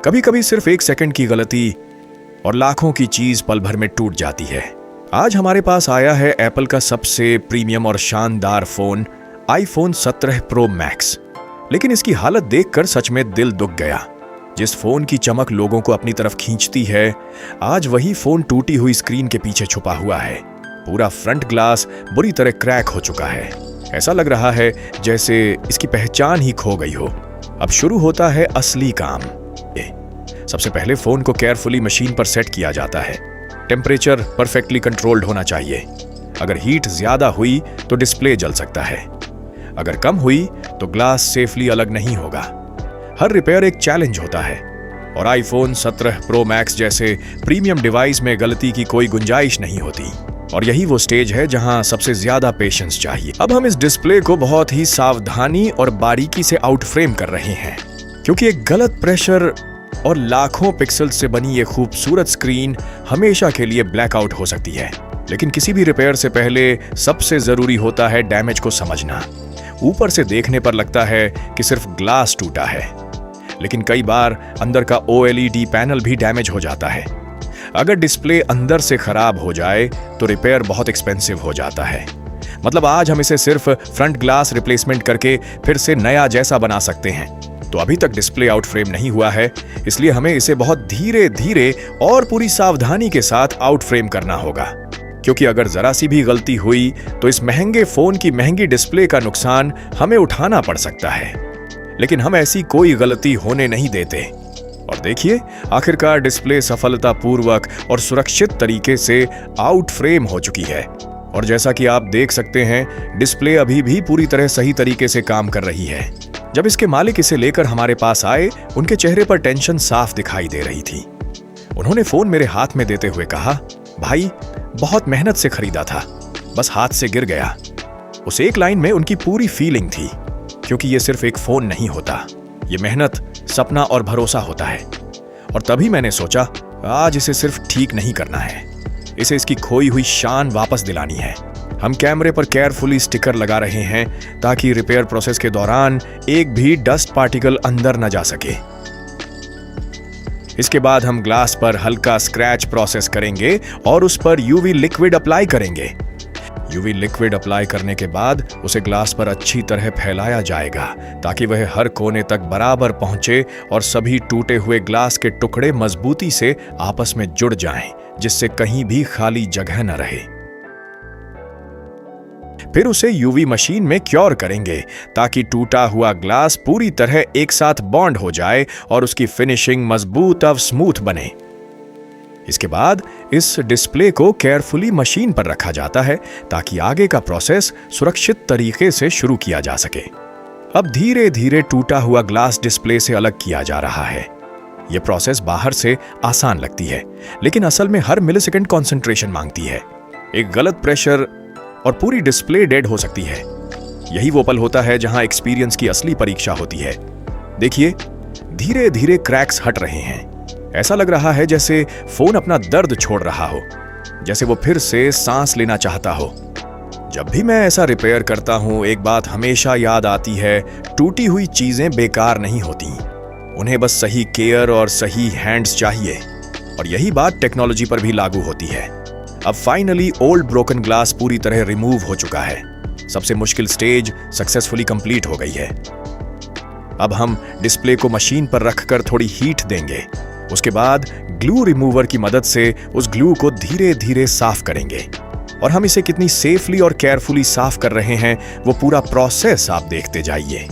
कभी कभी सिर्फ 1 सेकंड की गलती और लाखों की चीज पल भर में टूट जाती है। आज हमारे पास आया है एप्पल का सबसे प्रीमियम और शानदार फोन iPhone 17 Pro Max। लेकिन इसकी हालत देखकर सच में दिल दुख गया। जिस फोन की चमक लोगों को अपनी तरफ खींचती है, आज वही फोन टूटी हुई स्क्रीन के पीछे छुपा हुआ है। पूरा फ्रंट ग्लास बुरी तरह क्रैक हो चुका है। ऐसा लग रहा है जैसे इसकी पहचान ही खो गई हो। अब शुरू होता है असली काम। सबसे पहले फोन को केयरफुली मशीन पर सेट किया जाता है। टेम्परेचर परफेक्टली कंट्रोल्ड होना चाहिए। अगर हीट ज्यादा हुई तो डिस्प्ले जल सकता है, अगर कम हुई तो ग्लास सेफली अलग नहीं होगा। हर रिपेयर एक चैलेंज होता है और iPhone 17 Pro Max जैसे प्रीमियम डिवाइस में गलती की कोई गुंजाइश नहीं होती। और यही वो स्टेज है जहां सबसे ज्यादा पेशेंस चाहिए। अब हम इस डिस्प्ले को बहुत ही सावधानी और बारीकी से आउट फ्रेम कर रहे हैं, क्योंकि एक गलत प्रेशर और लाखों पिक्सल से बनी ये खूबसूरत स्क्रीन हमेशा के लिए ब्लैकआउट हो सकती है। लेकिन किसी भी रिपेयर से पहले सबसे जरूरी होता है डैमेज को समझना। ऊपर से देखने पर लगता है कि सिर्फ ग्लास टूटा है, लेकिन कई बार अंदर का OLED पैनल भी डैमेज हो जाता है। अगर डिस्प्ले अंदर से खराब हो जाए तो रिपेयर बहुत एक्सपेंसिव हो जाता है। मतलब आज हम इसे सिर्फ फ्रंट ग्लास रिप्लेसमेंट करके फिर से नया जैसा बना सकते हैं। तो अभी तक डिस्प्ले आउट फ्रेम नहीं हुआ है, इसलिए हमें इसे बहुत धीरे धीरे और पूरी सावधानी के साथ आउट फ्रेम करना होगा, क्योंकि अगर जरा सी भी गलती हुई तो इस महंगे फोन की महंगी डिस्प्ले का नुकसान हमें उठाना पड़ सकता है। लेकिन हम ऐसी कोई गलती होने नहीं देते। और देखिए, आखिरकार डिस्प्ले सफलतापूर्वक और सुरक्षित तरीके से आउट फ्रेम हो चुकी है। और जैसा कि आप देख सकते हैं, डिस्प्ले अभी भी पूरी तरह सही तरीके से काम कर रही है। जब इसके मालिक इसे लेकर हमारे पास आए, उनके चेहरे पर टेंशन साफ दिखाई दे रही थी। उन्होंने फोन मेरे हाथ में देते हुए कहा, भाई, बहुत मेहनत से खरीदा था, बस हाथ से गिर गया। उस एक लाइन में उनकी पूरी फीलिंग थी, क्योंकि ये सिर्फ एक फोन नहीं होता, ये मेहनत, सपना और भरोसा होता है। और तभी मैंने सोचा, आज इसे सिर्फ ठीक नहीं करना है, इसे इसकी खोई हुई शान वापस दिलानी है। हम कैमरे पर केयरफुली स्टिकर लगा रहे हैं ताकि रिपेयर प्रोसेस के दौरान एक भी डस्ट पार्टिकल अंदर न जा सके। इसके बाद हम ग्लास पर हल्का स्क्रैच प्रोसेस करेंगे और उस पर UV लिक्विड अप्लाई करेंगे। UV लिक्विड अप्लाई करने के बाद उसे ग्लास पर अच्छी तरह फैलाया जाएगा ताकि वह हर कोने तक बराबर पहुंचे और सभी टूटे हुए ग्लास के टुकड़े मजबूती से आपस में जुड़ जाएं, जिससे कहीं भी खाली जगह न रहे। फिर उसे UV मशीन में क्योर करेंगे ताकि टूटा हुआ ग्लास पूरी तरह एक साथ बॉन्ड हो जाए और उसकी फिनिशिंग मजबूत और स्मूथ बने। इसके बाद इस डिस्प्ले को केयरफुली मशीन पर रखा जाता है ताकि आगे का प्रोसेस सुरक्षित तरीके से शुरू किया जा सके। अब धीरे धीरे टूटा हुआ ग्लास डिस्प्ले से अलग किया जा रहा है। यह प्रोसेस बाहर से आसान लगती है, लेकिन असल में हर मिलीसेकंड कंसंट्रेशन मांगती है। एक गलत प्रेशर और पूरी डिस्प्ले डेड हो सकती है। यही वो पल होता है जहां एक्सपीरियंस की असली परीक्षा होती है। देखिए, धीरे धीरे क्रैक्स हट रहे हैं। ऐसा लग रहा है जैसे फोन अपना दर्द छोड़ रहा हो, जैसे वो फिर से सांस लेना चाहता हो। जब भी मैं ऐसा रिपेयर करता हूं, एक बात हमेशा याद आती है, टूटी हुई चीजें बेकार नहीं होती, उन्हें बस सही केयर और सही हैंड्स चाहिए। और यही बात टेक्नोलॉजी पर भी लागू होती है। अब फाइनली ओल्ड ब्रोकन ग्लास पूरी तरह रिमूव हो चुका है। सबसे मुश्किल स्टेज सक्सेसफुली कंप्लीट हो गई है। अब हम डिस्प्ले को मशीन पर रखकर थोड़ी हीट देंगे। उसके बाद ग्लू रिमूवर की मदद से उस ग्लू को धीरे धीरे साफ करेंगे। और हम इसे कितनी सेफली और केयरफुली साफ कर रहे हैं, वो पूरा प्रोसेस आप देखते जाइए।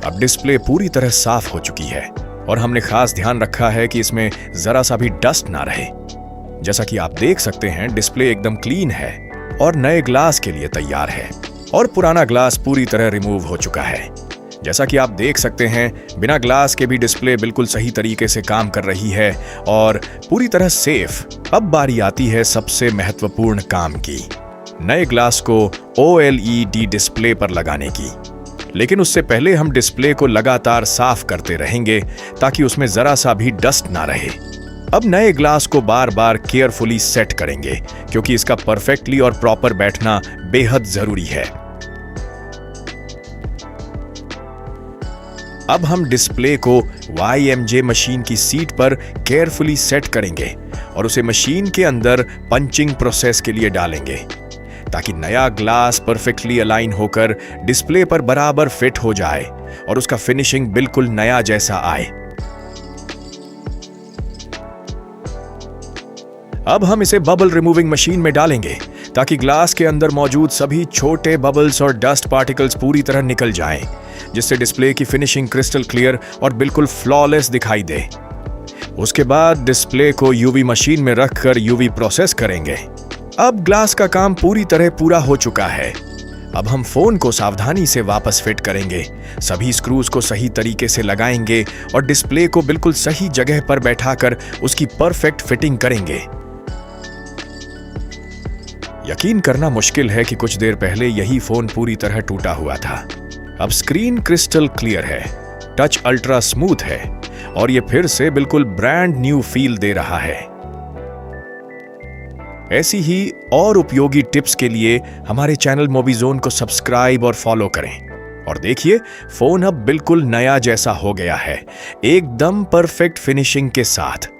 अब डिस्प्ले पूरी तरह साफ हो चुकी है और हमने खास ध्यान रखा है कि इसमें जरा सा भी डस्ट ना रहे। जैसा कि आप देख सकते हैं, डिस्प्ले एकदम क्लीन है और नए ग्लास के लिए तैयार है। और पुराना ग्लास पूरी तरह रिमूव हो चुका है। जैसा कि आप देख सकते हैं, बिना ग्लास के भी डिस्प्ले बिल्कुल सही तरीके से काम कर रही है और पूरी तरह सेफ। अब बारी आती है सबसे महत्वपूर्ण काम की, नए ग्लास को OLED डिस्प्ले पर लगाने की। लेकिन उससे पहले हम डिस्प्ले को लगातार साफ करते रहेंगे ताकि उसमें जरा सा भी डस्ट ना रहे। अब नए ग्लास को बार बार केयरफुली सेट करेंगे क्योंकि इसका परफेक्टली और प्रॉपर बैठना बेहद जरूरी है। अब हम डिस्प्ले को YMJ मशीन की सीट पर केयरफुली सेट करेंगे और उसे मशीन के अंदर पंचिंग प्रोसेस के लिए डालेंगे ताकि नया ग्लास परफेक्टली अलाइन होकर डिस्प्ले पर बराबर फिट हो जाए और उसका फिनिशिंग बिल्कुल नया जैसा आए। अब हम इसे बबल रिमूविंग मशीन में डालेंगे ताकि ग्लास के अंदर मौजूद सभी छोटे बबल्स और डस्ट पार्टिकल्स पूरी तरह निकल जाएं, जिससे डिस्प्ले की फिनिशिंग क्रिस्टल क्लियर और बिल्कुल फ्लॉलेस दिखाई दे। उसके बाद डिस्प्ले को UV मशीन में रखकर UV प्रोसेस करेंगे। अब ग्लास का काम पूरी तरह पूरा हो चुका है। अब हम फोन को सावधानी से वापस फिट करेंगे, सभी स्क्रूज को सही तरीके से लगाएंगे और डिस्प्ले को बिल्कुल सही जगह पर बैठाकर उसकी परफेक्ट फिटिंग करेंगे। यकीन करना मुश्किल है कि कुछ देर पहले यही फोन पूरी तरह टूटा हुआ था। अब स्क्रीन क्रिस्टल क्लियर है, टच अल्ट्रा स्मूथ है और ये फिर से बिल्कुल ब्रांड न्यू फील दे रहा है। ऐसी ही और उपयोगी टिप्स के लिए हमारे चैनल मोबीजोन को सब्सक्राइब और फॉलो करें। और देखिए, फोन अब बिल्कुल नया जैसा हो गया है, एकदम परफेक्ट फिनिशिंग के साथ।